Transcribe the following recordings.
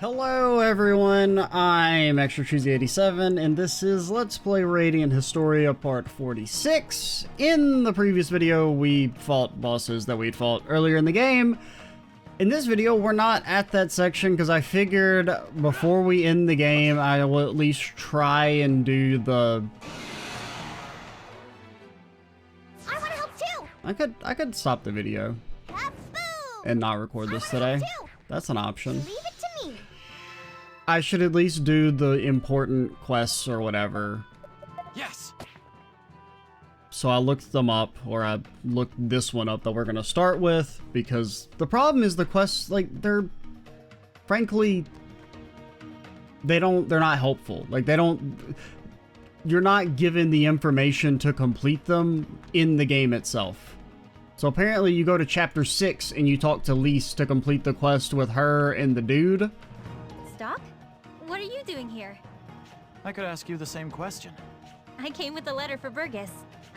Hello everyone, I'm ExtraCheesy87 and this is Let's Play Radiant Historia Part 46. In the previous video we fought bosses that we'd fought earlier in the game. In this video we're not at that section because I figured before we end the game I will at least try and do the... I want to help too! I could stop the video and not record this today. That's an option. Leave it to me. I should at least do the important quests or whatever. Yes. So I looked them up, or I looked this one up that we're gonna start with, because the problem is the quests, like, they're, frankly, they're not helpful. Like, you're not given the information to complete them in the game itself. So apparently you go to chapter 6 and you talk to Heiss to complete the quest with her and the dude. Stocke? What are you doing here? I could ask you the same question. I came with a letter for Burgess.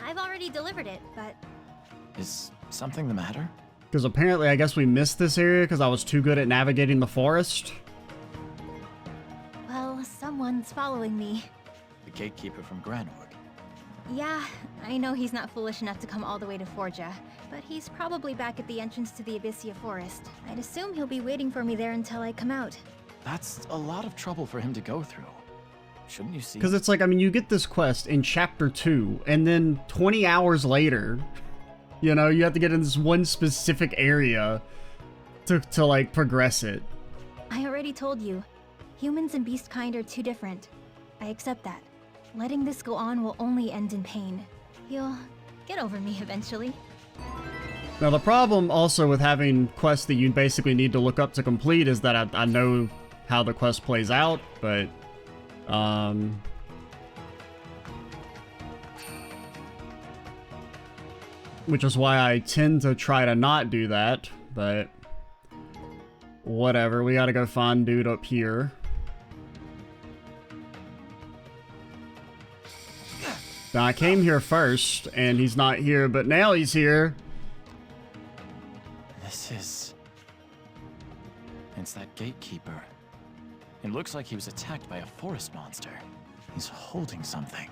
I've already delivered it, but... Is something the matter? Because apparently I guess we missed this area because I was too good at navigating the forest. Well, someone's following me. The gatekeeper from Granwood. Yeah, I know he's not foolish enough to come all the way to Forja, but he's probably back at the entrance to the Abyssia Forest. I'd assume he'll be waiting for me there until I come out. That's a lot of trouble for him to go through. Shouldn't you see? Because it's like, I mean, you get this quest in chapter 2, and then 20 hours later, you know, you have to get in this one specific area to like, progress it. I already told you. Humans and beast kind are too different. I accept that. Letting this go on will only end in pain. You'll get over me eventually. Now, the problem also with having quests that you basically need to look up to complete is that I know how the quest plays out, but... which is why I tend to try to not do that, but... whatever, we gotta go find dude up here. Now, I came here first, and he's not here, but now he's here. This is... It's that gatekeeper. It looks like he was attacked by a forest monster. He's holding something.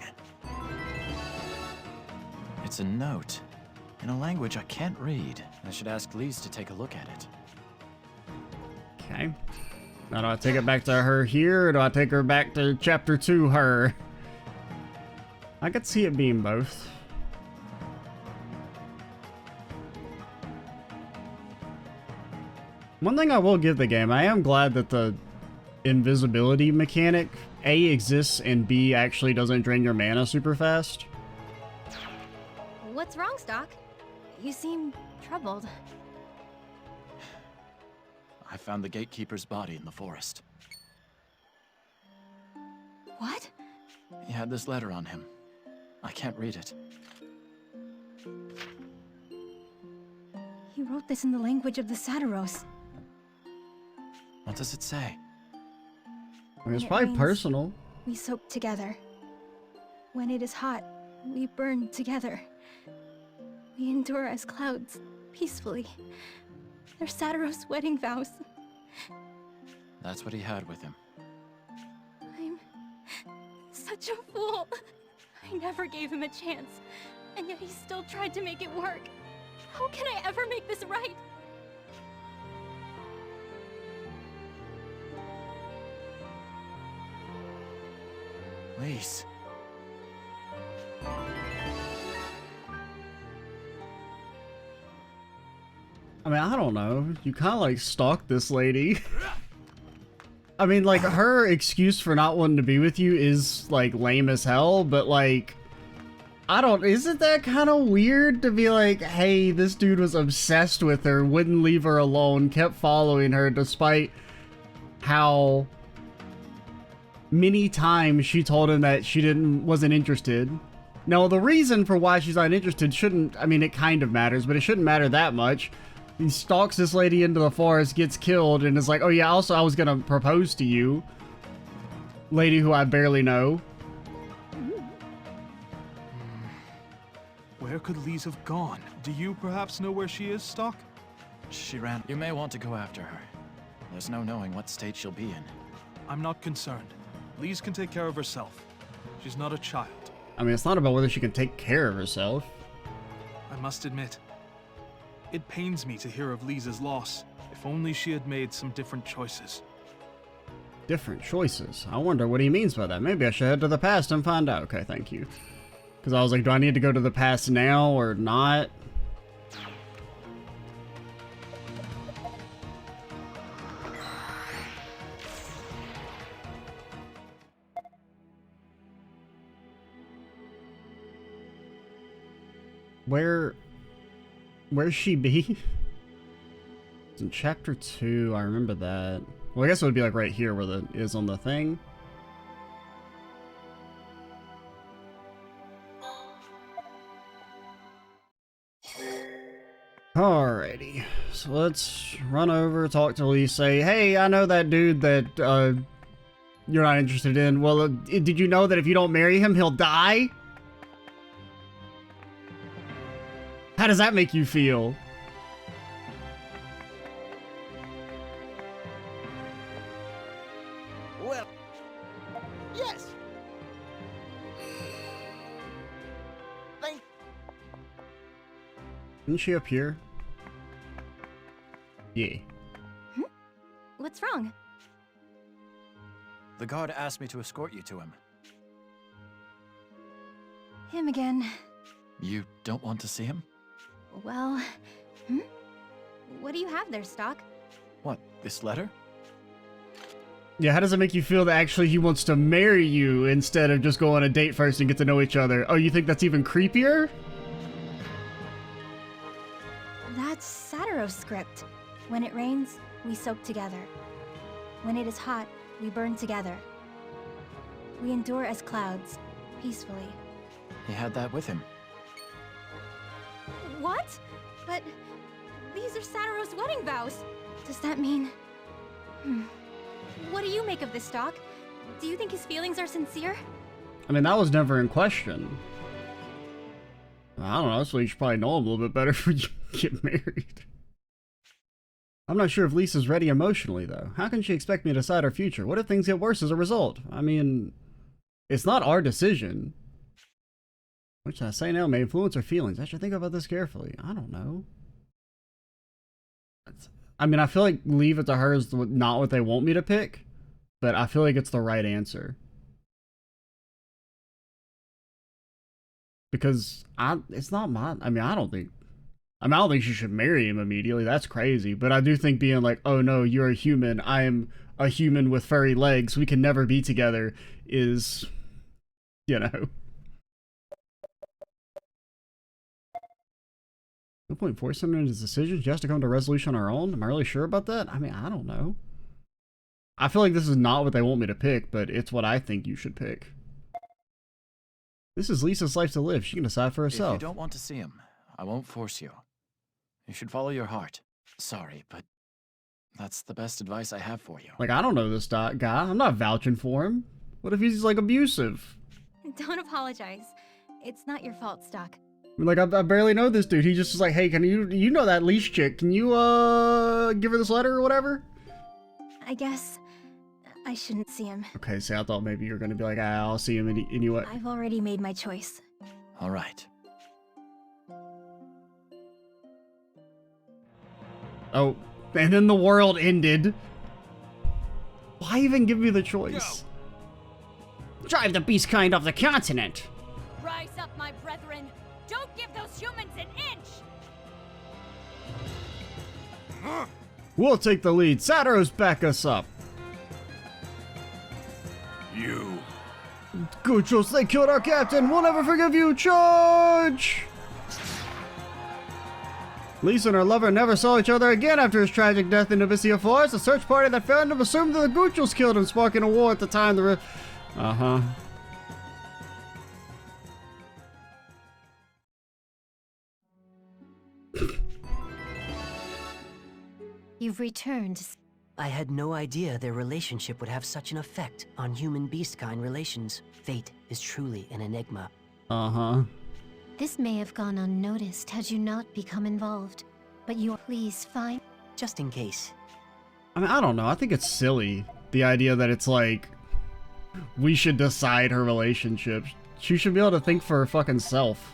It's a note. In a language I can't read. I should ask Heiss to take a look at it. Okay. Now, do I take it back to her here, or do I take her back to chapter 2 her? I could see it being both. One thing I will give the game, I am glad that the invisibility mechanic, A, exists, and B, actually doesn't drain your mana super fast. What's wrong, Stocke? You seem troubled. I found the gatekeeper's body in the forest. What? He had this letter on him. I can't read it. He wrote this in the language of the Satiros. What does it say? I mean, it's It probably means personal. We soak together. When it is hot, we burn together. We endure as clouds, peacefully. They're Satiros' wedding vows. That's what he had with him. I'm such a fool. I never gave him a chance, and yet he still tried to make it work. How can I ever make this right? Heiss. I mean, I don't know. You kind of like stalked this lady. I mean, like, her excuse for not wanting to be with you is, like, lame as hell, but, like, isn't that kind of weird to be like, hey, this dude was obsessed with her, wouldn't leave her alone, kept following her despite how many times she told him that she wasn't interested. Now, the reason for why she's not interested shouldn't, I mean, it kind of matters, but it shouldn't matter that much. He stalks this lady into the forest, gets killed, and is like, oh yeah, also I was gonna propose to you. Lady who I barely know. Where could Heiss have gone? Do you perhaps know where she is, Stocke? She ran. You may want to go after her. There's no knowing what state she'll be in. I'm not concerned. Lise can take care of herself. She's not a child. I mean, it's not about whether she can take care of herself. I must admit, it pains me to hear of Lisa's loss. If only she had made some different choices. Different choices? I wonder what he means by that. Maybe I should head to the past and find out. Okay, thank you. Because I was like, do I need to go to the past now or not? Where's she be? It's in chapter 2, I remember that. Well, I guess it would be like right here where it is on the thing. Alrighty, so let's run over, talk to Lee, say, hey, I know that dude that you're not interested in. Well, did you know that if you don't marry him, he'll die? How does that make you feel? Well, yes. Didn't she appear? Yeah. What's wrong? The guard asked me to escort you to him. Him again. You don't want to see him? Well, what do you have there, Stocke? What, this letter? Yeah, how does it make you feel that actually he wants to marry you instead of just go on a date first and get to know each other? Oh, you think that's even creepier? That's Satiro's script. When it rains, we soak together. When it is hot, we burn together. We endure as clouds, peacefully. He had that with him. What? But these are Satiro's wedding vows. Does that mean... What do you make of this, Stocke? Do you think his feelings are sincere? I mean, that was never in question. I don't know, so you should probably know him a little bit better before you get married. I'm not sure if Lisa's ready emotionally, though. How can she expect me to decide her future? What if things get worse as a result? I mean, it's not our decision. What should I say now may influence her feelings. I should think about this carefully. I don't know. I mean, I feel like leave it to her is not what they want me to pick, but I feel like it's the right answer. Because it's not my, I don't think she should marry him immediately. That's crazy. But I do think being like, oh no, you're a human. I am a human with furry legs. We can never be together is, you know. No point forcing him in his decisions. She has to come to a resolution on her own. Am I really sure about that? I mean, I don't know. I feel like this is not what they want me to pick, but it's what I think you should pick. This is Lisa's life to live. She can decide for herself. If you don't want to see him, I won't force you. You should follow your heart. Sorry, but that's the best advice I have for you. Like, I don't know this guy. I'm not vouching for him. What if he's, like, abusive? Don't apologize. It's not your fault, Stocke. I mean, like, I barely know this dude. He just is like, hey, can you know that leash chick? Can you, give her this letter or whatever? I guess I shouldn't see him. Okay, see, I thought maybe you were gonna be like, I'll see him anyway. I've already made my choice. All right. Oh, and then the world ended. Why even give me the choice? Go. Drive the beast kind off the continent. Rise up, my brethren. Don't give those humans an inch. We'll take the lead. Satiro's back us up. You. Guchos, they killed our captain. We'll never forgive you. Charge! Lisa and her lover never saw each other again after his tragic death in Novicia Forest. A search party that found him assumed that the Guchos killed him, sparking a war at the time. You've returned. I had no idea their relationship would have such an effect on human-beast kind relations. Fate is truly an enigma. This may have gone unnoticed had you not become involved, but please find... Just in case. I mean, I don't know. I think it's silly. The idea that it's like, we should decide her relationship. She should be able to think for her fucking self.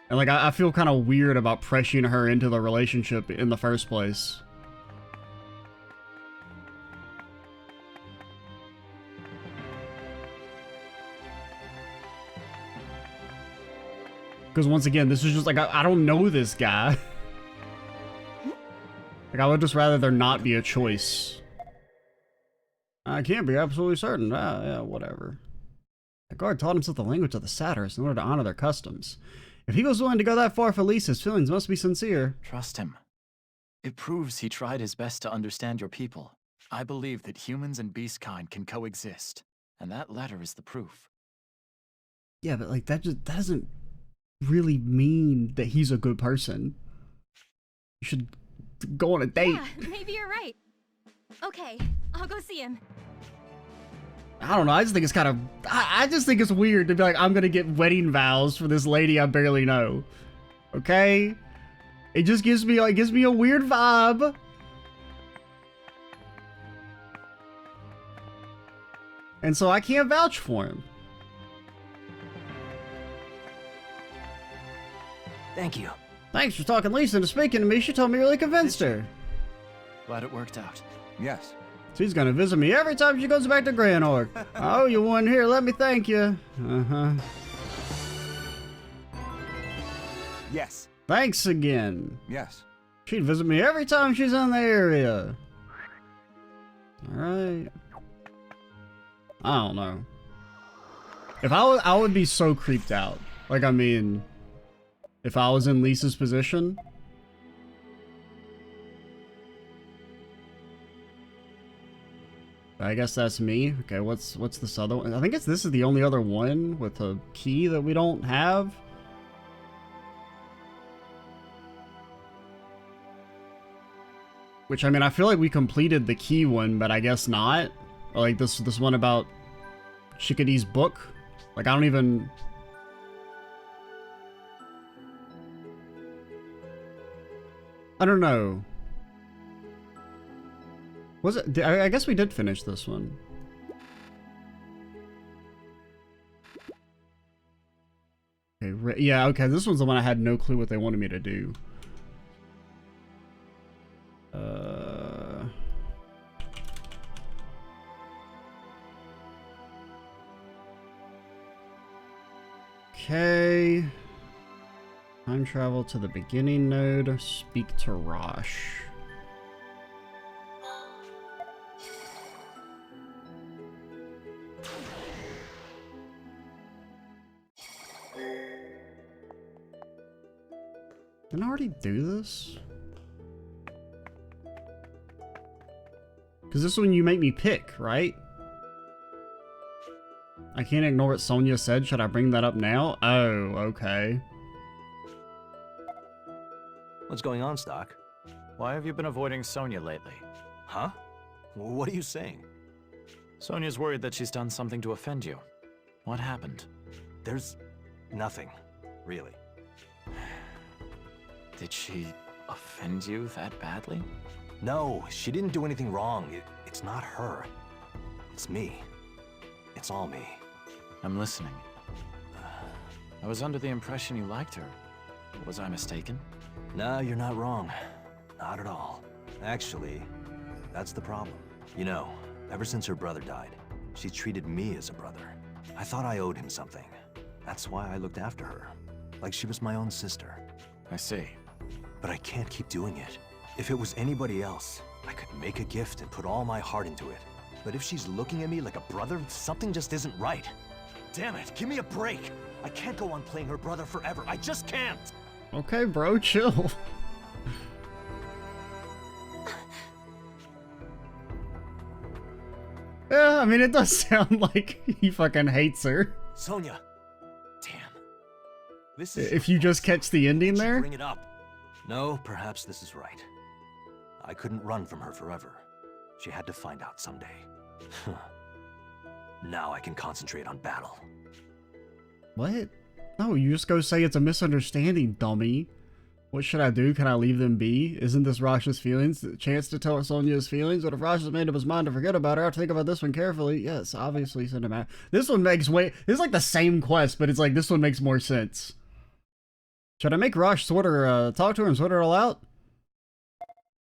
And like, I feel kind of weird about pressuring her into the relationship in the first place. Because once again, this is just like, I don't know this guy. Like, I would just rather there not be a choice. I can't be absolutely certain. Yeah, whatever. The guard taught himself the language of the satyrs in order to honor their customs. If he was willing to go that far for Lise, his feelings must be sincere. Trust him. It proves he tried his best to understand your people. I believe that humans and beast kind can coexist, and that letter is the proof. Yeah, but like, that doesn't really mean that he's a good person. You should go on a date. Yeah, maybe you're right. Okay, I'll go see him. I don't know, I just think it's kind of... I just think it's weird to be like, I'm gonna get wedding vows for this lady I barely know. Okay? It just gives me, like, a weird vibe. And so I can't vouch for him. Thank you. Thanks for talking Lisa into speaking to me. She told me you really convinced her. Glad it worked out. Yes. She's gonna visit me every time she goes back to Grand Orc. Oh, you won here. Let me thank you. Uh-huh. Yes. Thanks again. Yes. She'd visit me every time she's in the area. Alright. I don't know. If I would be so creeped out. Like, I mean, if I was in Lisa's position. I guess that's me. Okay, what's this other one? I think this is the only other one with a key that we don't have. Which, I mean, I feel like we completed the key one, but I guess not. Or like this one about Chickadee's book. Like, I don't even... I don't know. Was it? I guess we did finish this one. Okay, yeah, okay, this one's the one I had no clue what they wanted me to do. Okay. Time travel to the beginning node. Speak to Rosh. Didn't I already do this? Because this one you make me pick, right? I can't ignore what Sonia said. Should I bring that up now? Oh, okay. What's going on, Stocke? Why have you been avoiding Sonia lately? Huh? What are you saying? Sonia's worried that she's done something to offend you. What happened? There's nothing, really. Did she offend you that badly? No, she didn't do anything wrong. It's not her. It's me. It's all me. I'm listening. I was under the impression you liked her. Was I mistaken? No, you're not wrong. Not at all. Actually, that's the problem. You know, ever since her brother died, she treated me as a brother. I thought I owed him something. That's why I looked after her. Like she was my own sister. I see. But I can't keep doing it. If it was anybody else, I could make a gift and put all my heart into it. But if she's looking at me like a brother, something just isn't right. Damn it, give me a break. I can't go on playing her brother forever. I just can't. Okay, bro, chill. Yeah, I mean, it does sound like he fucking hates her. Sonia. Damn. This is If you just catch the ending Why'd you there. bring it up. No, perhaps this is right. I couldn't run from her forever. She had to find out someday. Now I can concentrate on battle. What? No, you just go say it's a misunderstanding, dummy. What should I do? Can I leave them be? Isn't this Rash's feelings? The chance to tell Sonya his feelings? What if Rash has made up his mind to forget about her? I have to think about this one carefully. Yes, obviously send him out. This one makes way... This is like the same quest, but it's like this one makes more sense. Should I make Rash sort her, talk to her and sort her all out?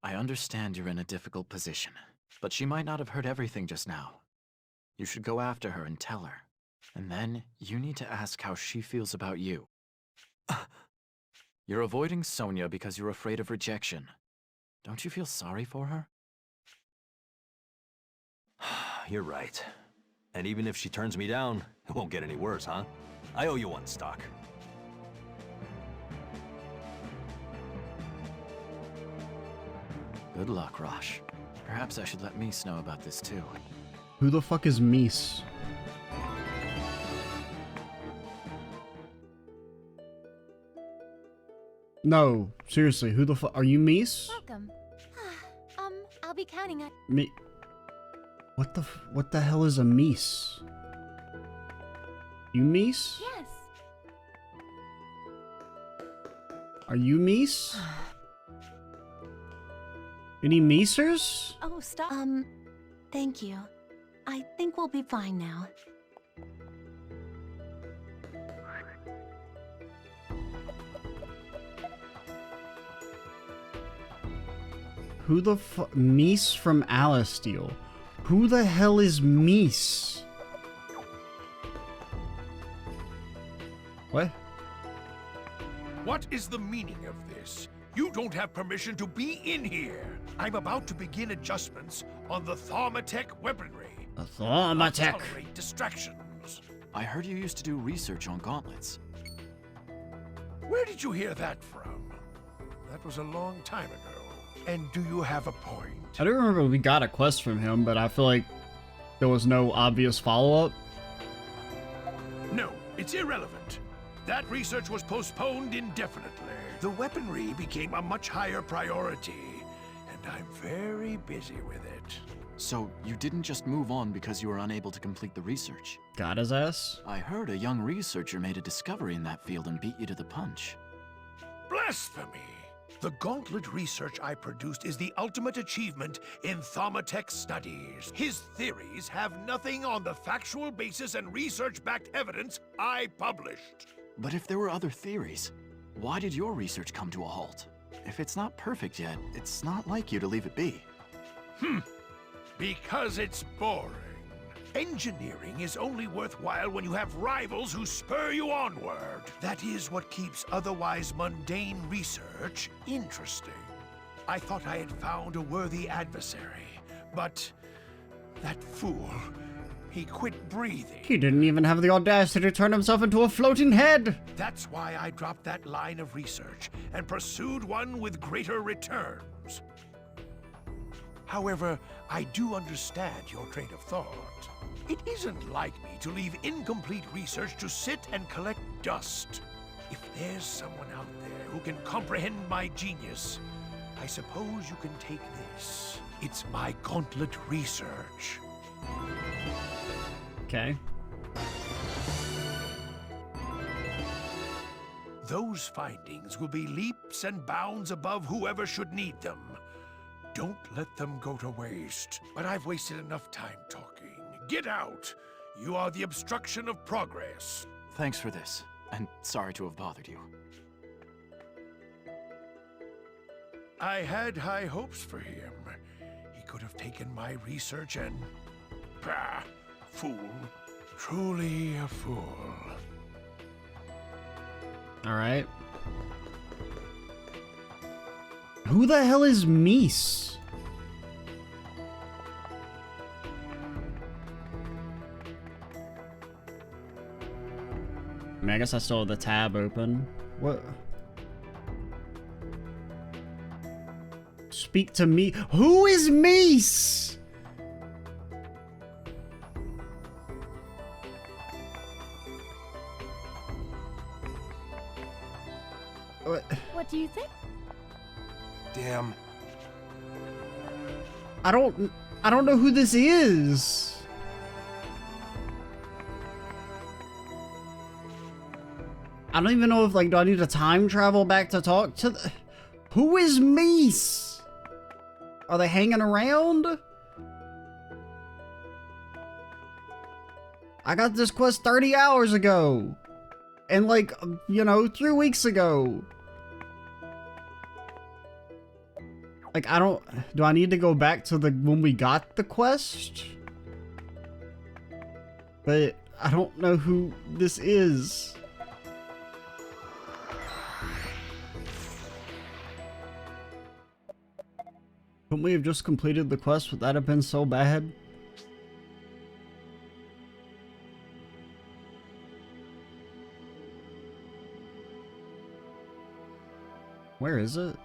I understand you're in a difficult position, but she might not have heard everything just now. You should go after her and tell her. And then you need to ask how she feels about you. You're avoiding Sonya because you're afraid of rejection. Don't you feel sorry for her? You're right. And even if she turns me down, it won't get any worse, huh? I owe you one, Stocke. Good luck, Rash. Perhaps I should let Mies know about this too. Who the fuck is Mies? No, seriously, who the fuck are you, Mies? Welcome. I'll be counting on... Me... What the hell is a Mies? You Mies? Yes. Are you Mies? Any Miesers? Oh, stop. Thank you. I think we'll be fine now. Who the fuck? Mies from Alasteel. Who the hell is Mies? What? What is the meaning of this? You don't have permission to be in here. I'm about to begin adjustments on the Thaumatek weaponry. The Thaumatek. Tolerate distractions. I heard you used to do research on gauntlets. Where did you hear that from? That was a long time ago. And do you have a point? I do remember we got a quest from him, but I feel like there was no obvious follow-up. No, it's irrelevant. That research was postponed indefinitely. The weaponry became a much higher priority, and I'm very busy with it. So you didn't just move on because you were unable to complete the research? Got his ass? I heard a young researcher made a discovery in that field and beat you to the punch. Blasphemy! The gauntlet research I produced is the ultimate achievement in Thaumatek studies. His theories have nothing on the factual basis and research-backed evidence I published. But if there were other theories, why did your research come to a halt? If it's not perfect yet, it's not like you to leave it be. Because it's boring. Engineering is only worthwhile when you have rivals who spur you onward. That is what keeps otherwise mundane research interesting. I thought I had found a worthy adversary, but that fool, he quit breathing. He didn't even have the audacity to turn himself into a floating head. That's why I dropped that line of research and pursued one with greater returns. However, I do understand your train of thought. It isn't like me to leave incomplete research to sit and collect dust. If there's someone out there who can comprehend my genius, I suppose you can take this. It's my gauntlet research. Okay. Those findings will be leaps and bounds above whoever should need them. Don't let them go to waste. But I've wasted enough time talking. Get out! You are the obstruction of progress. Thanks for this, and sorry to have bothered you. I had high hopes for him. He could have taken my research and... Bah! Fool. Truly a fool. Alright. Who the hell is Mies? I mean, I guess I still have the tab open. What? Speak to me. Who is Mies? What do you think? Damn. I don't know who this is. I don't even know if, like, do I need to time travel back to talk to the... Who is Meese? Are they hanging around? I got this quest 30 hours ago. And like, you know, 3 weeks ago. Like, do I need to go back to when we got the quest? But I don't know who this is. Couldn't we have just completed the quest? Would that have been so bad? Where is it?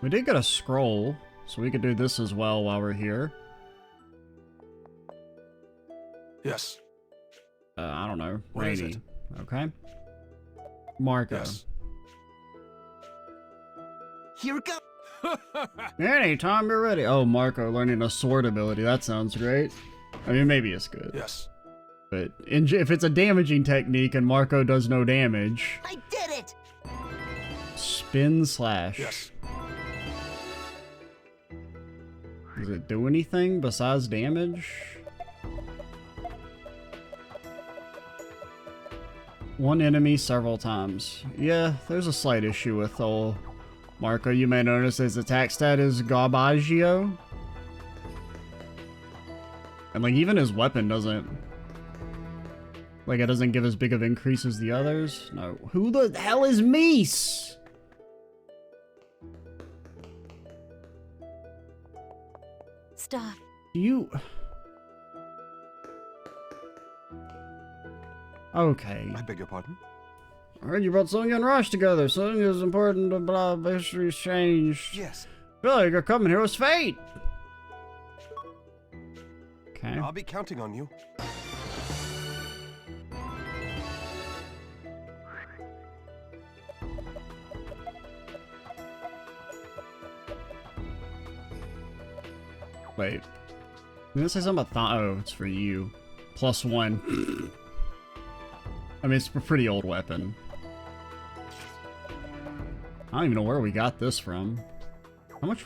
We did get a scroll, so we could do this as well while we're here. Yes. I don't know. What is Rainy. it? Okay. Marco. Yes. Here it goes. Anytime you're ready. Oh, Marco learning a sword ability. That sounds great. I mean, maybe it's good. Yes. But if it's a damaging technique and Marco does no damage... I did it! Spin slash. Yes. Does it do anything besides damage? One enemy several times. Yeah, there's a slight issue with old Marco. You may notice his attack stat is Garbaggio. And like even his weapon doesn't... Like it doesn't give as big of increase as the others. No. Who the hell is Meese? Stop. You... Okay. I beg your pardon? I heard you brought Sonya and Rosh together. Sonya is important to blah, history's changed. Yes. Feel like you're coming here with fate. Okay. I'll be counting on you. Wait. I'm gonna say something about oh, it's for you. +1. I mean, it's a pretty old weapon. I don't even know where we got this from. How much?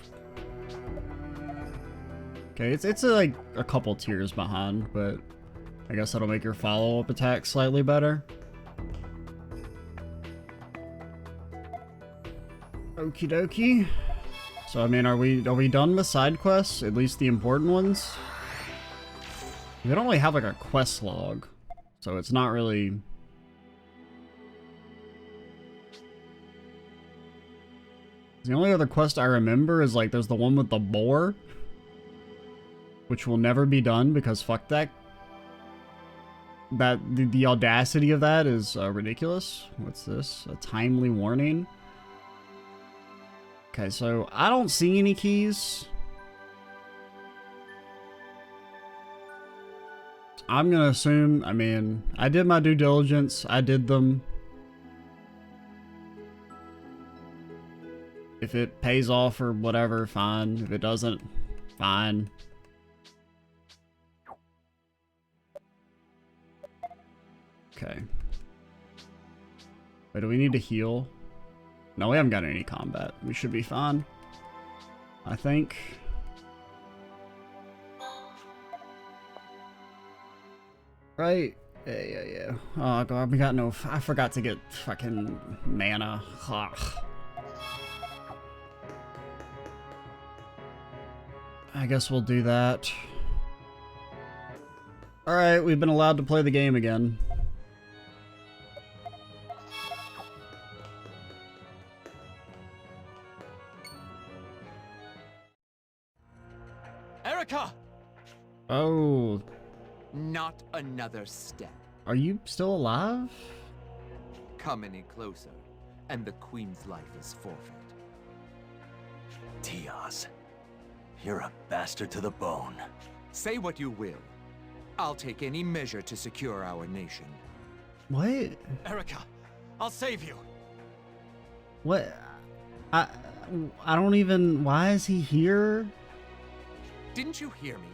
Okay, it's like a couple tiers behind, but I guess that'll make your follow-up attack slightly better. Okie dokie. So I mean, are we done with side quests? At least the important ones? We don't really have like a quest log, so it's not really. The only other quest I remember is like there's the one with the boar, which will never be done because fuck that. The audacity of that is ridiculous. What's this? A timely warning. Okay, so I don't see any keys. I'm gonna assume, I mean, I did my due diligence. I did them. If it pays off or whatever, fine. If it doesn't, fine. Okay. Wait, do we need to heal? No, we haven't got any combat. We should be fine, I think. Right? Yeah. Oh god, we got no... I forgot to get fucking mana. Ugh. I guess we'll do that. Alright, we've been allowed to play the game again. Erica! Oh, Not another step. are you still alive? Come any closer, and the Queen's life is forfeit. Tiaz, you're a bastard to the bone. Say what you will. I'll take any measure to secure our nation. What? Erica, I'll save you. What? I don't even... Why is he here? Didn't you hear me?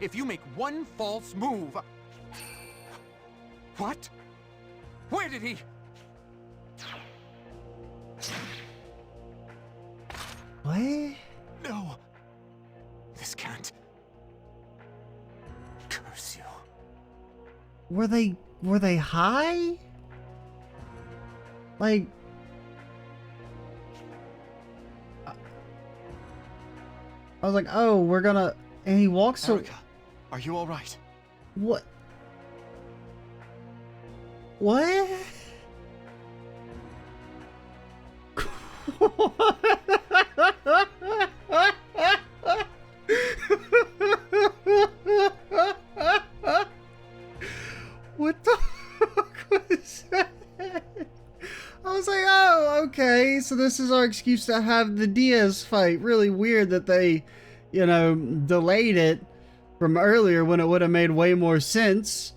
If you make one false move... What? Where did he... What? No. This can't... Curse you. Were they high? Like... I was like, oh, we're gonna... And he walks so... Erica, are you alright? What? What? What the fuck was that? I was like, oh, okay, so this is our excuse to have the Diaz fight. Really weird that they, you know, delayed it from earlier when it would have made way more sense.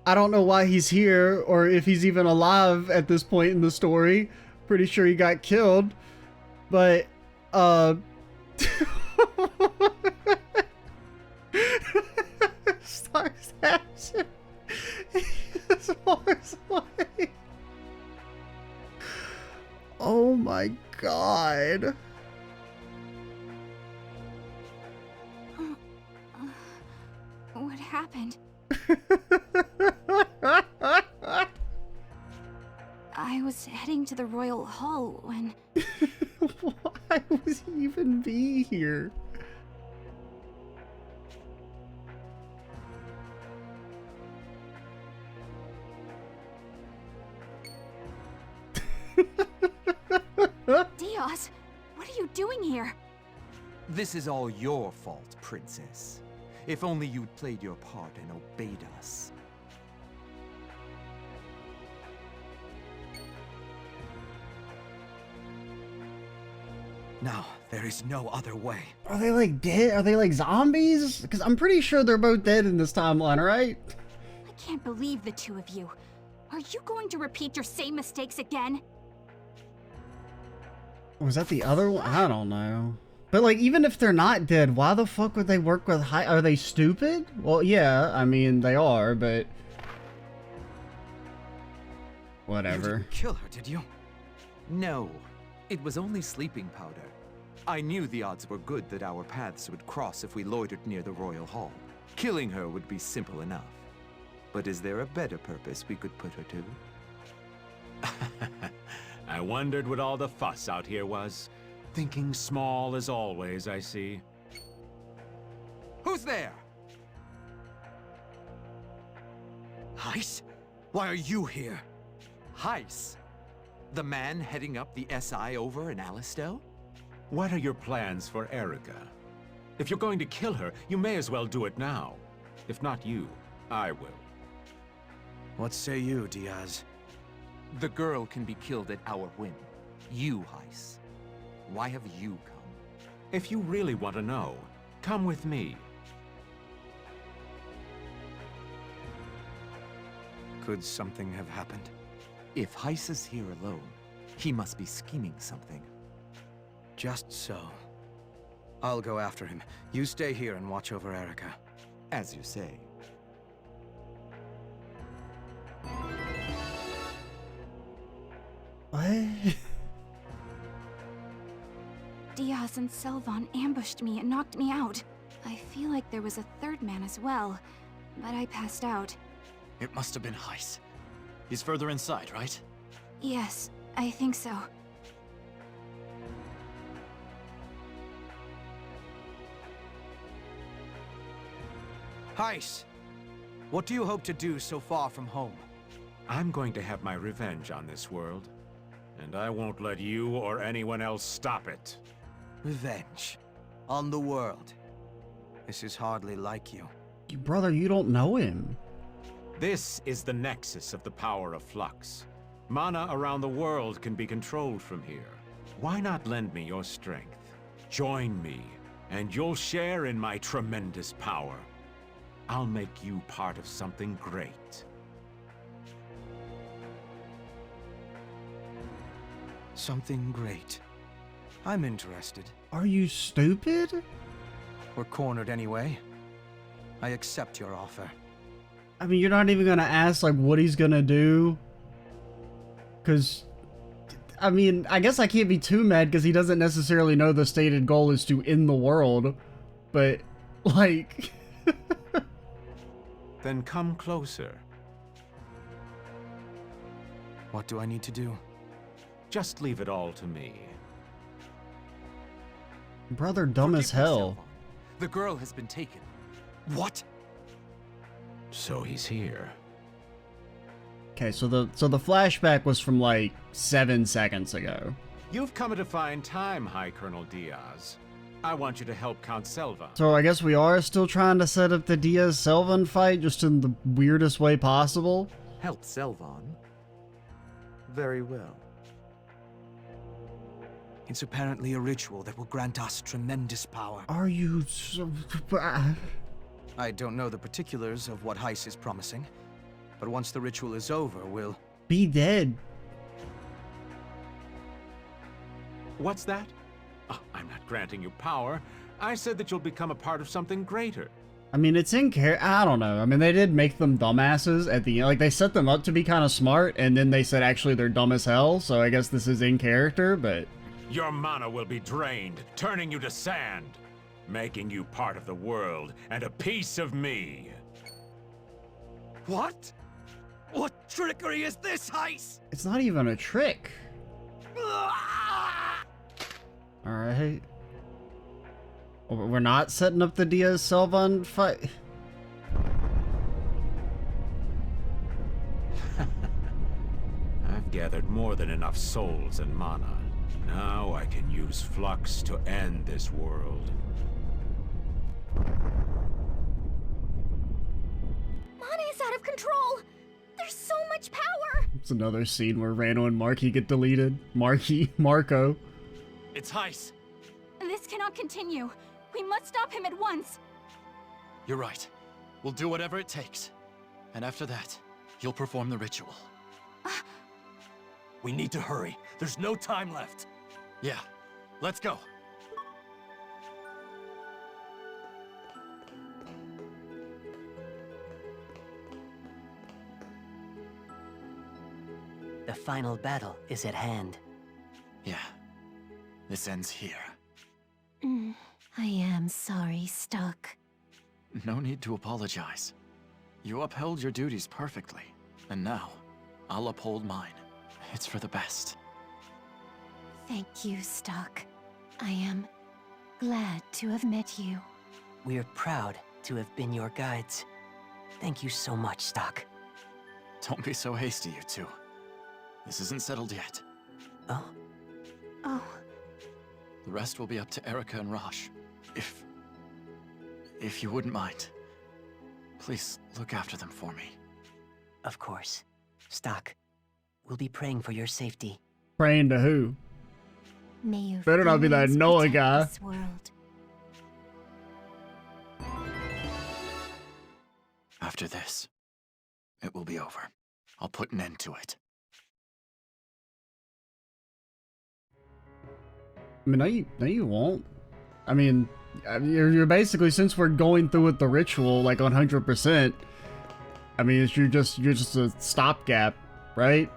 I don't know why he's here or if he's even alive at this point in the story. Pretty sure he got killed. But, Stocke's action. He walks away. Oh my god. What happened? I was heading to the Royal Hall when... Why was he even be here? Diaz, what are you doing here? This is all your fault, Princess. If only you'd played your part and obeyed us. Now, there is no other way. Are they like dead? Are they like zombies? Because I'm pretty sure they're both dead in this timeline, right? I can't believe the two of you. Are you going to repeat your same mistakes again? Was that the other one? I don't know. But like, even if they're not dead, why the fuck would they work with Heiss? Are they stupid? Well, yeah, I mean, they are, but... Whatever. You didn't kill her, did you? No. It was only sleeping powder. I knew the odds were good that our paths would cross if we loitered near the Royal Hall. Killing her would be simple enough. But is there a better purpose we could put her to? I wondered what all the fuss out here was. Thinking small as always, I see. Who's there? Heiss? Why are you here? Heiss? The man heading up the SI over in Alistel? What are your plans for Erica? If you're going to kill her, you may as well do it now. If not you, I will. What say you, Diaz? The girl can be killed at our whim. You, Heiss. Why have you come? If you really want to know, come with me. Could something have happened? If Heiss is here alone, he must be scheming something. Just so. I'll go after him. You stay here and watch over Erica. As you say. What? Diaz and Selvon ambushed me and knocked me out. I feel like there was a third man as well, but I passed out. It must have been Heiss. He's further inside, right? Yes, I think so. Heiss! What do you hope to do so far from home? I'm going to have my revenge on this world. And I won't let you or anyone else stop it. Revenge. On the world. This is hardly like you. Brother, you don't know him. This is the nexus of the power of Flux. Mana around the world can be controlled from here. Why not lend me your strength? Join me, and you'll share in my tremendous power. I'll make you part of something great. Something great. I'm interested. Are you stupid? We're cornered anyway. I accept your offer. I mean, you're not even gonna ask, like, what he's gonna do? Because, I mean, I guess I can't be too mad because he doesn't necessarily know the stated goal is to end the world. But, like... Then come closer. What do I need to do? Just leave it all to me. Brother dumb as hell. The girl has been taken. What? So he's here. Okay, so the flashback was from like 7 seconds ago. You've come at a fine time, High Colonel Diaz. I want you to help Count Selva. So I guess we are still trying to set up the Diaz-Selvan fight, just in the weirdest way possible. Help Selvan? Very well. It's apparently a ritual that will grant us tremendous power. Are you so... I don't know the particulars of what Heiss is promising, but once the ritual is over, we'll... be dead. What's that? Oh, I'm not granting you power. I said that you'll become a part of something greater. I mean, it's in care. I don't know. I mean, they did make them dumbasses at the end. Like, they set them up to be kind of smart, and then they said actually they're dumb as hell, so I guess this is in character, but... Your mana will be drained, turning you to sand, making you part of the world and a piece of me. What? What trickery is this, Heiss? It's not even a trick. Alright. We're not setting up the Diaz-Selvan fight. I've gathered more than enough souls and mana. Now I can use Flux to end this world. Mana is out of control! There's so much power! It's another scene where Rano and Marky get deleted. Marco. It's Heiss. This cannot continue. We must stop him at once. You're right. We'll do whatever it takes. And after that, you'll perform the ritual. We need to hurry. There's no time left. Yeah, let's go. The final battle is at hand. Yeah, this ends here. I am sorry, Stocke. No need to apologize. You upheld your duties perfectly, and now I'll uphold mine. It's for the best. Thank you, Stocke. I am glad to have met you. We are proud to have been your guides. Thank you so much, Stocke. Don't be so hasty, you two. This isn't settled yet. Oh? Oh. The rest will be up to Erica and Rosh. If you wouldn't mind, please look after them for me. Of course. Stocke, we'll be praying for your safety. Praying to who? May your Better not be that feelings Noah protect guy. this world. After this, it will be over. I'll put an end to it. I mean, no, you won't. I mean, you're basically, since we're going through with the ritual, like 100%, I mean, you're just a stopgap, right?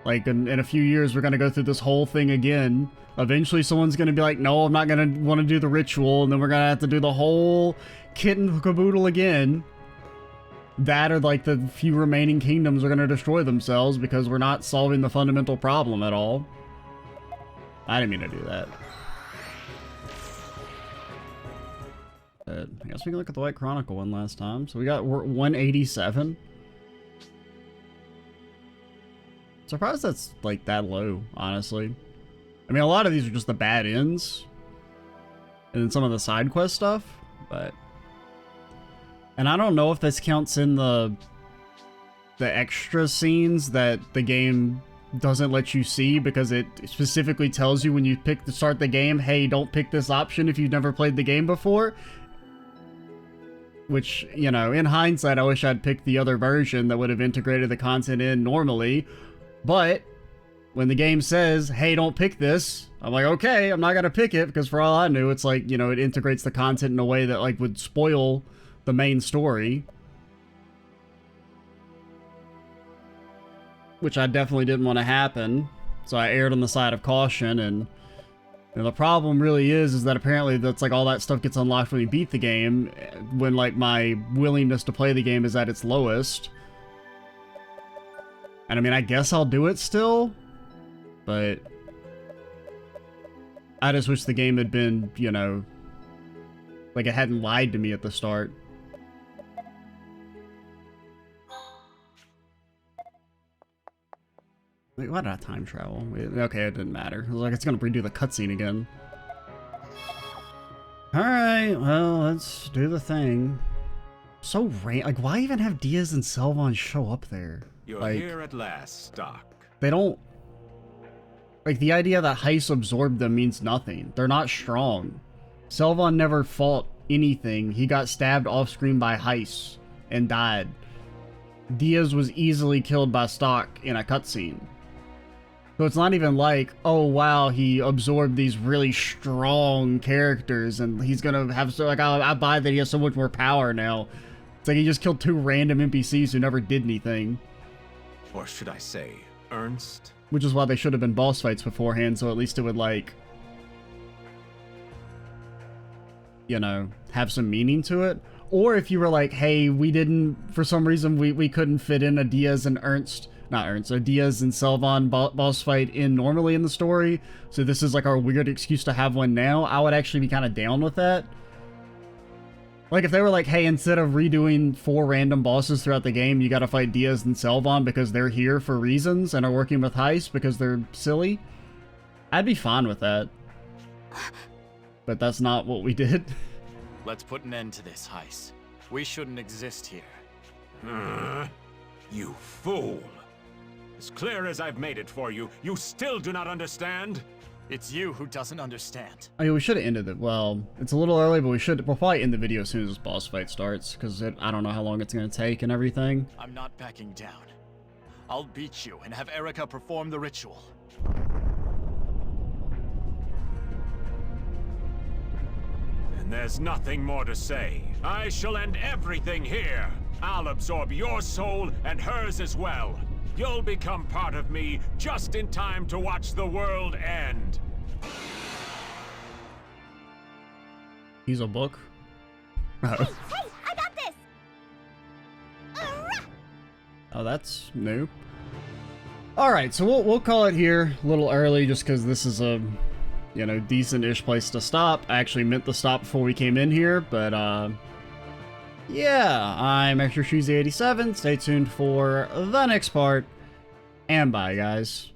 Like, in a few years, we're gonna go through this whole thing again. Eventually, someone's gonna be like, no, I'm not gonna want to do the ritual, and then we're gonna have to do the whole kit and caboodle again. That, or like the few remaining kingdoms are gonna destroy themselves because we're not solving the fundamental problem at all. I didn't mean to do that. I guess we can look at the White Chronicle one last time. So we got 187. Surprised that's like that low, honestly. I mean, a lot of these are just the bad ends. And then some of the side quest stuff, but... And I don't know if this counts in the extra scenes that the game doesn't let you see, because it specifically tells you when you pick to start the game, hey, don't pick this option if you've never played the game before. Which, you know, in hindsight, I wish I'd picked the other version that would have integrated the content in normally. But when the game says, hey, don't pick this, I'm like, okay, I'm not gonna pick it, because for all I knew, it's like, you know, it integrates the content in a way that, like, would spoil the main story. Which I definitely didn't want to happen, so I erred on the side of caution, and the problem really is that apparently that's like all that stuff gets unlocked when you beat the game, when like my willingness to play the game is at its lowest. And I mean, I guess I'll do it still, but I just wish the game had been, you know, like it hadn't lied to me at the start. Wait, why did I time travel? Okay, it didn't matter. I was like, it's gonna redo the cutscene again. Alright, well, let's do the thing. So like, why even have Diaz and Selvon show up there? You're like, here at last, Stocke. They don't... Like, the idea that Heiss absorbed them means nothing. They're not strong. Selvon never fought anything. He got stabbed off-screen by Heiss and died. Diaz was easily killed by Stocke in a cutscene. So it's not even like, oh wow, he absorbed these really strong characters and he's gonna have so, like, I buy that he has so much more power now. It's like he just killed 2 random NPCs who never did anything. Or should I say, Ernst? Which is why they should have been boss fights beforehand, so at least it would, like, you know, have some meaning to it. Or if you were like, hey, we didn't, for some reason, we couldn't fit in a Diaz and Ernst, not Ernst, a Diaz and Selvon boss fight in normally in the story, so this is like our weird excuse to have one now, I would actually be kind of down with that. Like, if they were like, hey, instead of redoing 4 random bosses throughout the game, you gotta fight Diaz and Selvon because they're here for reasons and are working with Heiss because they're silly, I'd be fine with that. But that's not what we did. Let's put an end to this, Heiss. We shouldn't exist here. You fool! As clear as I've made it for you, you still do not understand? It's you who doesn't understand. I mean, we should have ended it. Well, it's a little early, but we'll probably end the video as soon as this boss fight starts, because I don't know how long it's going to take and everything. I'm not backing down. I'll beat you and have Erica perform the ritual. And there's nothing more to say. I shall end everything here. I'll absorb your soul and hers as well. You'll become part of me just in time to watch the world end. He's a book? Hey, I got this! Oh, that's new. Alright, so we'll call it here a little early just because this is a, you know, decent-ish place to stop. I actually meant to stop before we came in here, but, yeah, I'm Extra Cheesy 87. Stay tuned for the next part, and bye, guys.